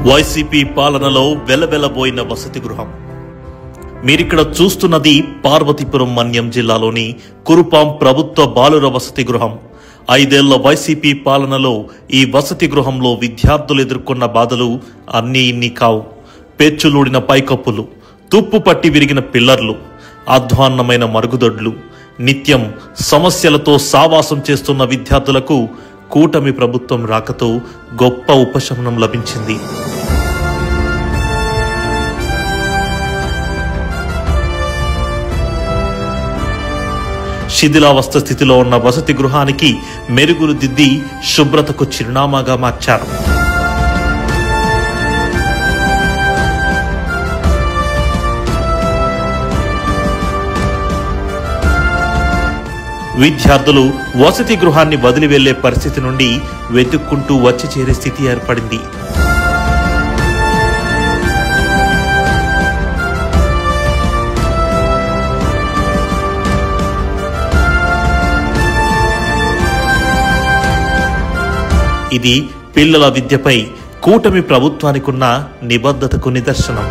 YCP పాలనలో వెలవెలబోయిన వసతి గృహం. మీరిక్కడ చూస్తున్నది పార్వతీపురం మన్యం జిల్లాలోని కురుపాం ప్రభుత్వ బాలుర వసతి గృహం. 5 ఏళ్ల వైసీపీ పాలనలో ఈ వసతి గృహంలో విద్యార్థులు ఎదుర్కొన్న బాధలు అన్నీ ఇన్ని కావు. పెచ్చులూడిన పైకప్పులు, తుప్పు పట్టి విరిగిన పిల్లర్లు, అధ్వాన్నమైన మరుగుదొడ్లు, నిత్యం సమస్యలతో సావాసం చేస్తున్న విద్యార్థులకు కూటమి ప్రభుత్వం రాకతో గొప్ప ఉపశమనం లభించింది. శిథిలావస్థ స్థితిలో ఉన్న వసతి గృహానికి మెరుగులు దిద్ది శుభ్రతకు చిరునామాగా మార్చారు. విద్యార్థులు వసతి గృహాన్ని వదిలి వెళ్లే పరిస్థితి నుండి వెతుక్కుంటూ వచ్చి చేరే స్థితి ఏర్పడింది. ఇది పిల్లల విద్యపై కూటమి ప్రభుత్వానికున్న నిబద్ధతకు నిదర్శనం.